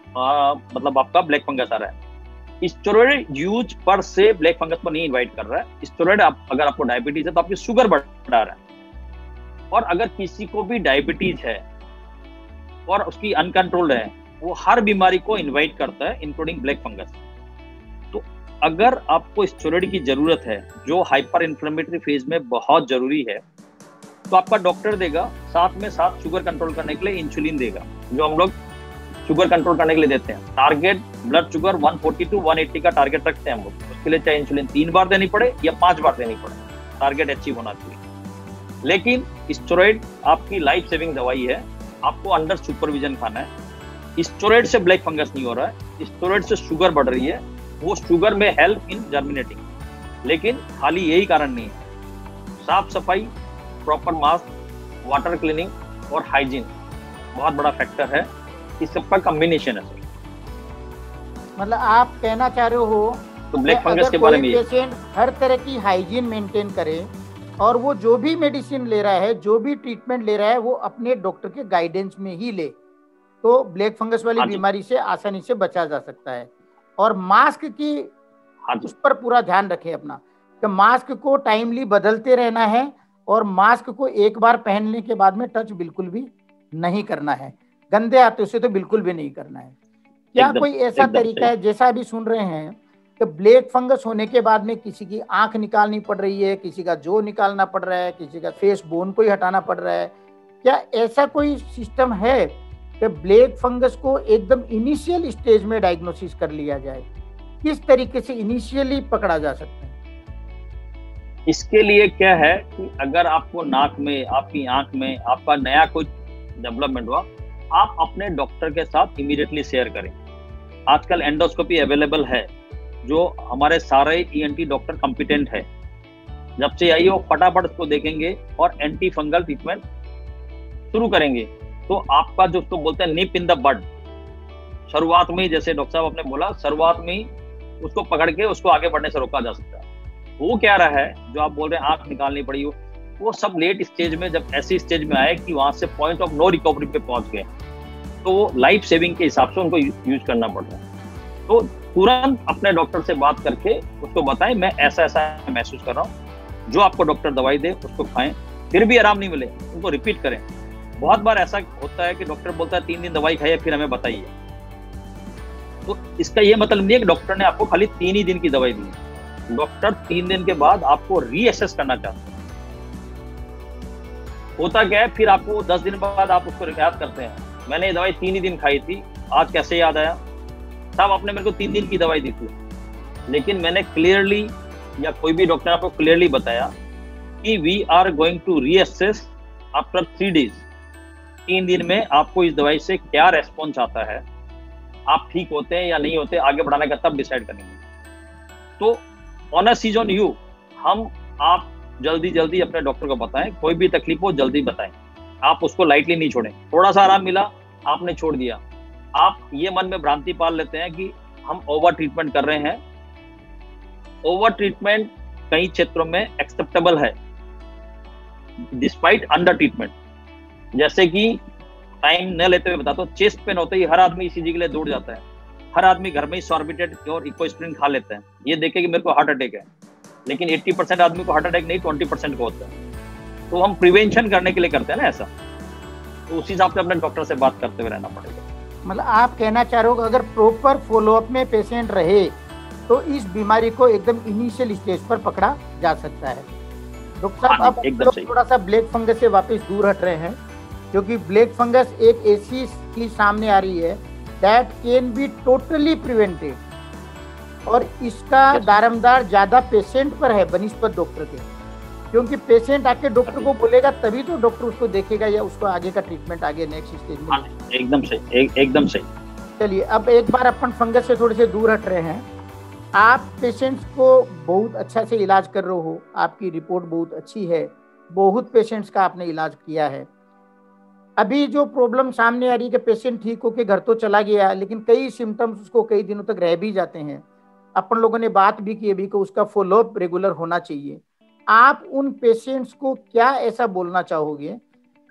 मतलब आपका ब्लैक फंगस आ रहा है। स्टेरॉइड यूज पर से ब्लैक फंगस को नहीं इनवाइट कर रहा है। स्टेरॉइड अगर आपको डायबिटीज है तो आपकी शुगर बढ़ा रहा है, और अगर किसी को भी डायबिटीज है और उसकी अनकंट्रोल्ड है, वो हर बीमारी को इनवाइट करता है, इंक्लूडिंग ब्लैक फंगस। तो अगर आपको स्टेरॉइड की जरूरत है, जो हाइपर इन्फ्लेमेटरी फेज में बहुत जरूरी है, तो आपका डॉक्टर देगा, साथ में साथ शुगर कंट्रोल करने के लिए इंसुलिन देगा, जो हम लोग शुगर कंट्रोल करने के लिए देते हैं। टारगेट ब्लड शुगर 140 to 180 का टारगेट रखते हैं हम लोग, उसके लिए चाहे इंसुलिन 3 बार देनी पड़े या 5 बार देनी पड़े, टारगेट अचीव होना चाहिए। लेकिन स्टेरॉइड आपकी लाइफ सेविंग दवाई है, आपको अंडर सुपरविजन खाना है। स्टेरॉइड से ब्लैक फंगस नहीं हो रहा है, स्टेरॉइड से शुगर बढ़ रही है, वो शुगर में हेल्प इन जर्मिनेटिंग, लेकिन खाली यही कारण नहीं है। साफ सफाई, प्रॉपर मास्क, वाटर क्लीनिंग और हाइजीन बहुत बड़ा फैक्टर है, इस सबका कॉम्बिनेशन है सर। मतलब आप कहना चाह रहे हो तो ब्लैक फंगस के बारे में पेशेंट हर तरह की हाइजीन मेंटेन करे, और वो जो भी मेडिसिन ले रहा है, जो भी ट्रीटमेंट ले रहा है, वो अपने डॉक्टर के गाइडेंस में ही ले, तो ब्लैक फंगस वाली बीमारी से आसानी से बचा जा सकता है। और मास्क की उस पर पूरा ध्यान रखें अपना, कि मास्क को टाइमली बदलते रहना है, और मास्क को एक बार पहनने के बाद में टच बिल्कुल भी नहीं करना है, गंदे हाथों से तो बिल्कुल भी नहीं करना है। क्या कोई ऐसा तरीका है, जैसा अभी सुन रहे हैं कि ब्लैक फंगस होने के बाद में किसी की आंख निकालनी पड़ रही है, किसी का जो निकालना पड़ रहा है, किसी का फेस बोन को ही हटाना पड़ रहा है, क्या ऐसा कोई सिस्टम है कि ब्लैक फंगस को एकदम इनिशियल स्टेज में डायग्नोसिस कर लिया जाए? किस तरीके से इनिशियली पकड़ा जा सकता है? इसके लिए क्या है कि अगर आपको नाक में, आपकी आंख में आपका नया कोई डेवलपमेंट हुआ, आप अपने डॉक्टर के साथ इमीडिएटली शेयर करें। आजकल एंडोस्कोपी अवेलेबल है, जो हमारे सारे ईएनटी डॉक्टर कॉम्पिटेंट है, जब से आई वो फटाफट उसको देखेंगे और एंटी फंगल ट्रीटमेंट शुरू करेंगे। तो आपका जो उसको बोलते हैं निप इन द बड, शुरुआत में ही, जैसे डॉक्टर साहब आपने बोला, शुरुआत में ही उसको पकड़ के उसको आगे बढ़ने से रोका जा सकता है। वो क्या रहा है जो आप बोल रहे हैं आंख निकालनी पड़ी हो, वो सब लेट स्टेज में, जब ऐसी स्टेज में आए कि वहां से पॉइंट ऑफ नो रिकवरी पे पहुंच गए, तो वो लाइफ सेविंग के हिसाब से उनको यूज करना पड़ रहा है। तो तुरंत अपने डॉक्टर से बात करके उसको बताएं, मैं ऐसा ऐसा महसूस कर रहा हूँ, जो आपको डॉक्टर दवाई दे उसको खाएं, फिर भी आराम नहीं मिले उनको रिपीट करें। बहुत बार ऐसा होता है कि डॉक्टर बोलता है 3 दिन दवाई खाइए फिर हमें बताइए, तो इसका ये मतलब नहीं है कि डॉक्टर ने आपको खाली 3 ही दिन की दवाई दी। डॉक्टर 3 दिन के बाद आपको रीअसेस करना चाहते हैं। होता क्या है, फिर आपको 10 दिन बाद आप उसको याद करते हैं, मैंने ये दवाई 3 ही दिन खाई थी, आज कैसे याद आया? साहब आपने मेरे को 3 दिन की दवाई दी थी, लेकिन मैंने क्लियरली, या कोई भी डॉक्टर आपको क्लियरली बताया कि we are going to reassess after 3 days. 3 दिन में आपको इस दवाई से क्या रेस्पॉन्स आता है, आप ठीक होते हैं या नहीं होते, आगे बढ़ाने का तब डिसाइड करेंगे। तो ऑनर्स इज ऑन यू। आप जल्दी अपने डॉक्टर को बताएं, कोई भी तकलीफ हो जल्दी बताएं, आप उसको लाइटली नहीं छोड़ें। थोड़ा सा आराम मिला आपने छोड़ दिया, आप ये मन में भ्रांति पाल लेते हैं कि हम ओवर ट्रीटमेंट कर रहे हैं। ओवर ट्रीटमेंट कई क्षेत्रों में एक्सेप्टेबल है, डिस्पाइट अंडर ट्रीटमेंट। जैसे कि टाइम न लेते हुए बताता हूँ, चेस्ट पेन होते ही हर आदमी ईसीजी के लिए दौड़ जाता है, हर आदमी घर में ही सॉर्बिटेट और इकोस्प्रिन खा लेते हैं, ये देखे कि मेरे को हार्ट अटैक है, लेकिन 80% आदमी को हार्ट अटैक नहीं 20% को होता है। तो हम प्रिवेंशन करने के लिए करते हैं ना ऐसा, तो उसी हिसाब से अपने डॉक्टर से बात करते हुए रहना पड़ेगा। मतलब आप कहना चाह रहे हो अगर प्रॉपर फॉलोअप में पेशेंट रहे तो इस बीमारी को एकदम इनिशियल स्टेज पर पकड़ा जा सकता है। डॉक्टर साहब, अब लोग थोड़ा सा ब्लैक फंगस से वापस दूर हट रहे हैं, क्योंकि ब्लैक फंगस एक ऐसी चीज सामने आ रही है that can be totally prevented, और इसका दारोमदार ज्यादा पेशेंट पर है बनिस्बत डॉक्टर के, क्योंकि पेशेंट आके डॉक्टर को बोलेगा तभी तो डॉक्टर उसको देखेगा या उसको आगे का ट्रीटमेंट आगे नेक्स्ट स्टेज में। एकदम सही, एकदम सही। चलिए, अब एक बार अपन फंगस से थोड़े से दूर हट रहे हैं। आप पेशेंट्स को बहुत अच्छा से इलाज कर रहे हो, आपकी रिपोर्ट बहुत अच्छी है, बहुत पेशेंट्स का आपने इलाज किया है। अभी जो प्रॉब्लम सामने आ रही है कि पेशेंट ठीक होके घर तो चला गया, लेकिन कई सिम्टम्स उसको कई दिनों तक रह भी जाते हैं। अपन लोगों ने बात भी की अभी कि उसका फॉलोअप रेगुलर होना चाहिए। आप उन पेशेंट्स को क्या ऐसा बोलना चाहोगे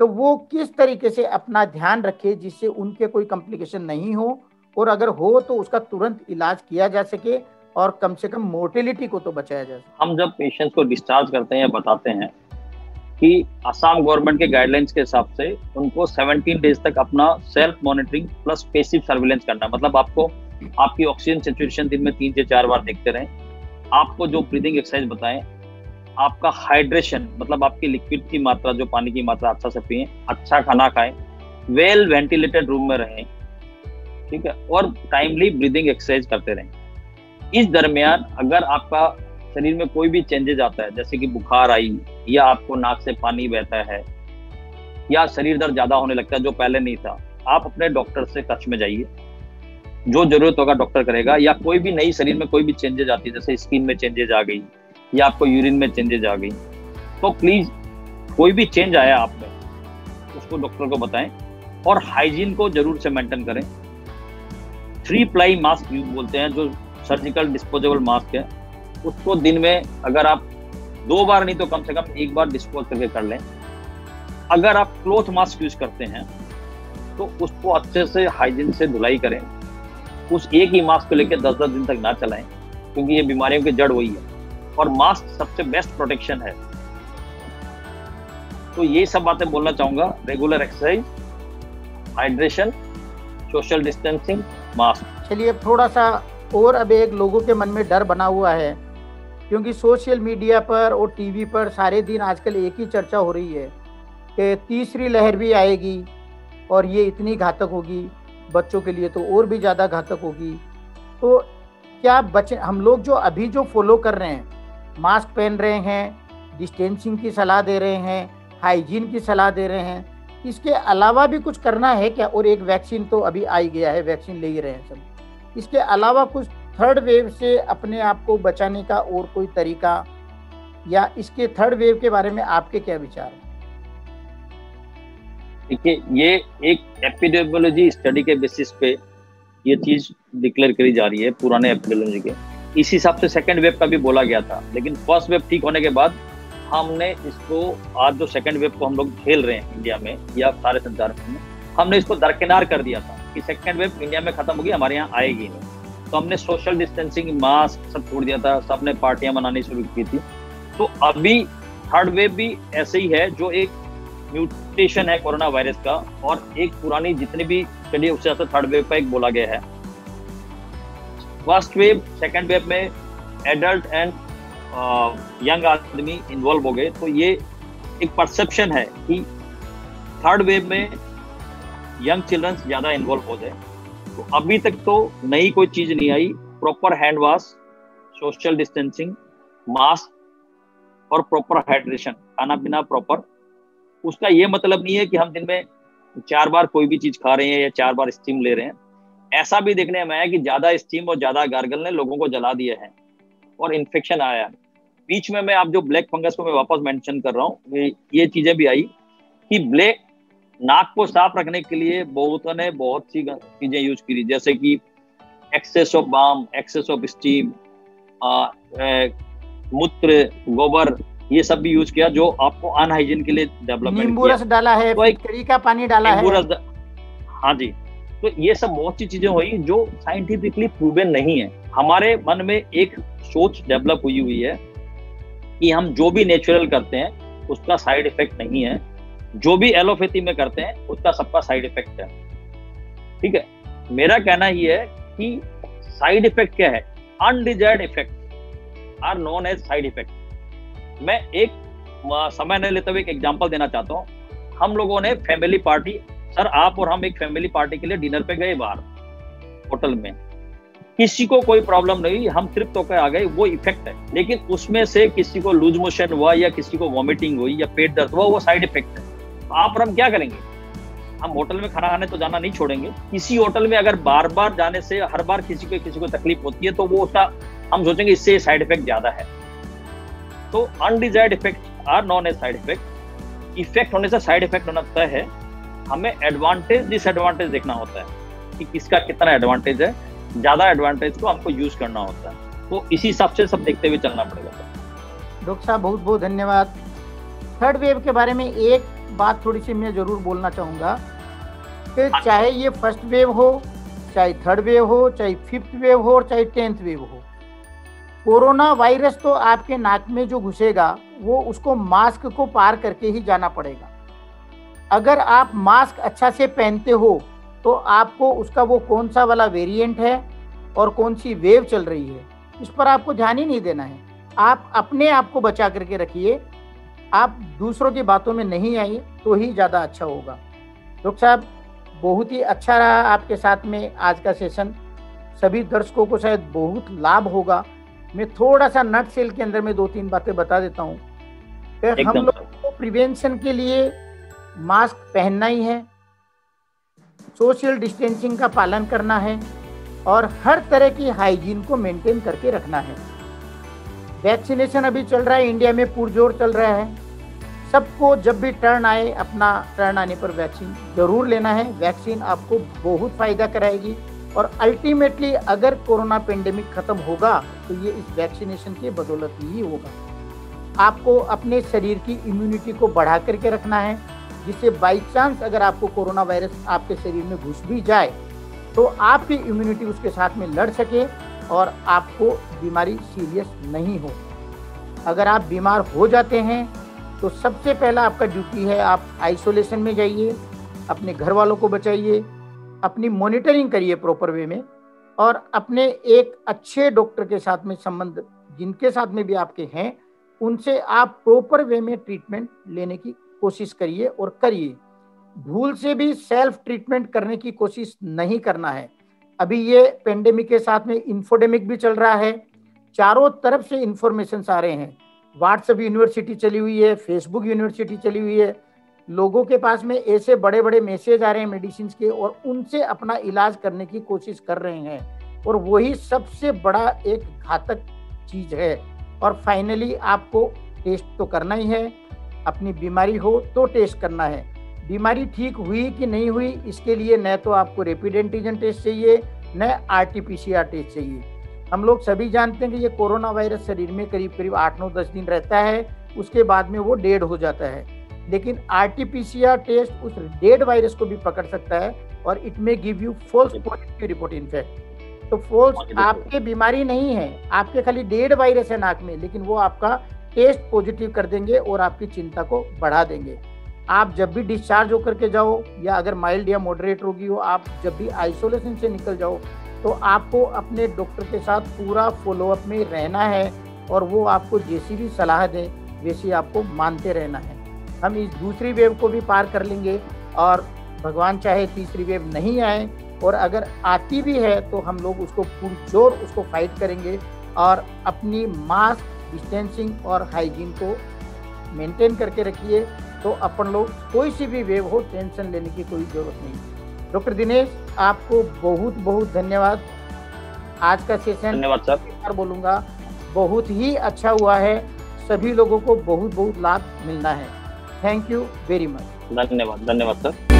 कि वो किस तरीके से अपना ध्यान रखे जिससे उनके कोई कॉम्प्लिकेशन नहीं हो, और अगर हो तो उसका तुरंत इलाज किया जा सके और कम से कम मोर्टेलिटी को तो बचाया जा सके? हम जब पेशेंट्स को डिस्चार्ज करते हैं या बताते हैं कि असम गवर्नमेंट के गाइडलाइंस के हिसाब से उनको 17 डेज तक अपना self monitoring plus passive surveillance करना है। मतलब आपको आपकी ऑक्सीजन सिचुएशन दिन में 3 से 4 बार देखते रहें, आपको जो ब्रीदिंग एक्सरसाइज बताएं, आपका हाइड्रेशन मतलब आपकी लिक्विड की मात्रा, जो पानी की मात्रा अच्छा से पिए, अच्छा खाना खाएं, वेल वेंटिलेटेड रूम में रहें, ठीक है, और टाइमली ब्रीदिंग एक्सरसाइज करते रहें। इस दरमियान अगर आपका शरीर में कोई भी चेंजेस आता है, जैसे कि बुखार आई या आपको नाक से पानी बहता है या शरीर दर्द ज्यादा होने लगता है जो पहले नहीं था, आप अपने डॉक्टर से टच में जाइए, जो जरूरत होगा डॉक्टर करेगा। या कोई भी नई शरीर में कोई भी चेंजेस आती है, जैसे स्किन में चेंजेस आ गई या आपको यूरिन में चेंजेस आ गई, तो प्लीज कोई भी चेंज आया आप में उसको डॉक्टर को बताएं, और हाइजीन को जरूर से मेंटेन करें। 3 प्लाई मास्क यूज बोलते हैं, जो सर्जिकल डिस्पोजेबल मास्क है, उसको दिन में अगर आप 2 बार नहीं तो कम से कम 1 बार डिस्पोज करके कर लें। अगर आप क्लॉथ मास्क यूज करते हैं तो उसको अच्छे से हाइजीन से धुलाई करें, उस एक ही मास्क को लेकर 10-10 दिन तक ना चलाएं, क्योंकि ये बीमारियों की जड़ वही है, और मास्क सबसे बेस्ट प्रोटेक्शन है। तो ये सब बातें बोलना चाहूंगा, regular exercise, hydration, social distancing, mask. चलिए, थोड़ा सा और अब एक लोगों के मन में डर बना हुआ है, क्योंकि सोशल मीडिया पर और टीवी पर सारे दिन आजकल एक ही चर्चा हो रही है कि तीसरी लहर भी आएगी और ये इतनी घातक होगी, बच्चों के लिए तो और भी ज़्यादा घातक होगी। तो क्या बच्चे, हम लोग जो अभी जो फॉलो कर रहे हैं, मास्क पहन रहे हैं, डिस्टेंसिंग की सलाह दे रहे हैं, हाइजीन की सलाह दे रहे हैं, इसके अलावा भी कुछ करना है क्या? और एक वैक्सीन तो अभी आ ही गया है, वैक्सीन ले ही रहे हैं सब, इसके अलावा कुछ थर्ड वेव से अपने आप को बचाने का और कोई तरीका, या इसके थर्ड वेव के बारे में आपके क्या विचार हैं? देखिए, ये एक एपिडेमियोलॉजी स्टडी के बेसिस पे ये चीज डिक्लेयर करी जा रही है, पुराने एपिडेमियोलॉजी के इस हिसाब से सेकंड वेव का भी बोला गया था, लेकिन फर्स्ट वेव ठीक होने के बाद हमने इसको, आज जो सेकंड वेव को हम लोग खेल रहे हैं इंडिया में या सारे संसार में, हमने इसको दरकिनार कर दिया था कि सेकंड वेव इंडिया में खत्म होगी, हमारे यहाँ आएगी नहीं। तो हमने सोशल डिस्टेंसिंग, मास्क सब छोड़ दिया था, सबने पार्टियां मनानी शुरू की थी। तो अभी थर्ड वेव भी ऐसे ही है, जो एक म्यूटेशन है कोरोना वायरस का, और एक पुरानी जितनी भी स्टडी उससे थर्ड वेव का एक बोला गया है। फर्स्ट वेव, सेकंड वेव में एडल्ट एंड यंग आदमी इन्वॉल्व हो गए, तो ये एक परसेप्शन है कि थर्ड वेव में यंग चिल्ड्रन ज्यादा इन्वॉल्व हो जाए। तो अभी तक तो नई कोई चीज नहीं आई। Proper hand wash, social distancing, mask और प्रॉपर हाइड्रेशन, खाना पीना प्रॉपर। उसका ये मतलब नहीं है कि हम दिन में 4 बार कोई भी चीज खा रहे हैं या 4 बार स्टीम ले रहे हैं। ऐसा भी देखने में आया कि ज्यादा स्टीम और ज्यादा गार्गल ने लोगों को जला दिया है और इन्फेक्शन आया है। बीच में मैं आप जो ब्लैक फंगस को मैं वापस मेंशन कर रहा हूँ, ये चीजें भी आई कि ब्लैक नाक को साफ रखने के लिए बहुतों ने बहुत सी चीजें यूज की, जैसे कि excess of balm, excess of steam, मूत्र, गोबर, ये सब भी यूज किया, जो आपको अनहाइजीन के लिए डेवलपमेंट, नींबू रस डाला है, फिटकरी का पानी डाला है। हाँ जी, तो ये सब बहुत सी चीजें हुई जो साइंटिफिकली प्रूवन नहीं है। हमारे मन में एक सोच डेवलप हुई है कि हम जो भी नेचुरल करते हैं उसका साइड इफेक्ट नहीं है, जो भी एलोपैथी में करते हैं उसका सबका साइड इफेक्ट है। ठीक है, मेरा कहना ये है कि साइड इफेक्ट क्या है, undesired effect are known as side effect. मैं एक समय नहीं लेते हुए एक एग्जांपल देना चाहता हूँ। हम लोगों ने फैमिली पार्टी, सर आप और हम एक फैमिली पार्टी के लिए डिनर पे गए बाहर होटल में, किसी को कोई प्रॉब्लम नहीं, हम तृप्त होकर आ गए, वो इफेक्ट है। लेकिन उसमें से किसी को लूज मोशन हुआ या किसी को वॉमिटिंग हुई या पेट दर्द हुआ, वो साइड इफेक्ट है। तो आप और हम क्या करेंगे, हम होटल में खाना खाने तो जाना नहीं छोड़ेंगे। किसी होटल में अगर बार बार जाने से हर बार किसी को तकलीफ होती है तो वो उसका हम सोचेंगे इससे साइड इफेक्ट ज्यादा है। तो undesired effect are known as side effect. Effect होने से साइड इफेक्ट होना तय है। हमें एडवांटेज डिसएडवांटेज देखना होता है कि किसका कितना एडवांटेज है, ज्यादा एडवांटेज को हमको यूज करना होता है। तो इसी हिसाब से सब देखते हुए चलना पड़ेगा। डॉक्टर साहब बहुत बहुत धन्यवाद। थर्ड वेव के बारे में एक बात थोड़ी सी मैं जरूर बोलना चाहूँगा कि चाहे ये फर्स्ट वेव हो, चाहे थर्ड वेव हो, चाहे फिफ्थ वेव हो और चाहे 10th वेव हो, कोरोना वायरस तो आपके नाक में जो घुसेगा वो उसको मास्क को पार करके ही जाना पड़ेगा। अगर आप मास्क अच्छा से पहनते हो तो आपको उसका वो कौन सा वाला वेरिएंट है और कौन सी वेव चल रही है इस पर आपको ध्यान ही नहीं देना है। आप अपने आप को बचा करके रखिए, आप दूसरों की बातों में नहीं आइए तो ही ज़्यादा अच्छा होगा। डॉक्टर साहब बहुत ही अच्छा रहा आपके साथ में आज का सेशन, सभी दर्शकों को शायद बहुत लाभ होगा। मैं थोड़ा सा नट सेल के अंदर में 2-3 बातें बता देता हूँ कि हम लोग को प्रिवेंशन के लिए मास्क पहनना ही है, सोशल डिस्टेंसिंग का पालन करना है और हर तरह की हाइजीन को मेंटेन करके रखना है। वैक्सीनेशन अभी चल रहा है, इंडिया में पुरजोर चल रहा है। सबको जब भी टर्न आए, अपना टर्न आने पर वैक्सीन जरूर लेना है। वैक्सीन आपको बहुत फायदा कराएगी और अल्टीमेटली अगर कोरोना पेंडेमिक खत्म होगा तो ये इस वैक्सीनेशन की बदौलत ही होगा। आपको अपने शरीर की इम्यूनिटी को बढ़ा करके रखना है, जिससे बाई चांस अगर आपको कोरोना वायरस आपके शरीर में घुस भी जाए तो आपकी इम्यूनिटी उसके साथ में लड़ सके और आपको बीमारी सीरियस नहीं हो। अगर आप बीमार हो जाते हैं तो सबसे पहला आपका ड्यूटी है आप आइसोलेशन में जाइए, अपने घर वालों को बचाइए, अपनी मॉनिटरिंग करिए प्रॉपर वे में और अपने एक अच्छे डॉक्टर के साथ में संबंध जिनके साथ में भी आपके हैं उनसे आप प्रॉपर वे में ट्रीटमेंट लेने की कोशिश करिए और करिए। भूल से भी सेल्फ ट्रीटमेंट करने की कोशिश नहीं करना है। अभी ये पेंडेमिक के साथ में इन्फोडेमिक भी चल रहा है, चारों तरफ से इंफॉर्मेशन आ रहे हैं। व्हाट्सएप यूनिवर्सिटी चली हुई है, फेसबुक यूनिवर्सिटी चली हुई है, लोगों के पास में ऐसे बड़े बड़े मैसेज आ रहे हैं मेडिसिन के और उनसे अपना इलाज करने की कोशिश कर रहे हैं और वही सबसे बड़ा एक घातक चीज है। और फाइनली आपको टेस्ट तो करना ही है, अपनी बीमारी हो तो टेस्ट करना है। बीमारी ठीक हुई कि नहीं हुई इसके लिए न तो आपको रैपिड एंटीजन टेस्ट चाहिए न RT-PCR टेस्ट चाहिए। हम लोग सभी जानते हैं कि ये कोरोना वायरस शरीर में करीब करीब 8-9-10 दिन रहता है, उसके बाद में वो डेड हो जाता है। लेकिन RT-PCR टेस्ट उस डेड वायरस को भी पकड़ सकता है और it may give you false positive report in fact. तो फॉल्स आपके बीमारी नहीं है, आपके खाली डेड वायरस है नाक में, लेकिन वो आपका टेस्ट पॉजिटिव कर देंगे और आपकी चिंता को बढ़ा देंगे। आप जब भी डिस्चार्ज होकर के जाओ या अगर माइल्ड या मॉडरेट रोगी हो, आप जब भी आइसोलेशन से निकल जाओ तो आपको अपने डॉक्टर के साथ पूरा फॉलोअप में रहना है और वो आपको जैसी भी सलाह दें वैसी आपको मानते रहना है। हम इस दूसरी वेव को भी पार कर लेंगे और भगवान चाहे तीसरी वेव नहीं आए और अगर आती भी है तो हम लोग उसको पुरजोर उसको फाइट करेंगे और अपनी मास्क डिस्टेंसिंग और हाइजीन को मेंटेन करके रखिए तो अपन लोग कोई सी भी वेव हो टेंशन लेने की कोई ज़रूरत नहीं। डॉक्टर दिनेश आपको बहुत बहुत धन्यवाद। आज का सेशन धन्यवाद सर, बोलूँगा बहुत ही अच्छा हुआ है, सभी लोगों को बहुत बहुत लाभ मिलना है। Thank you very much. धन्यवाद सर।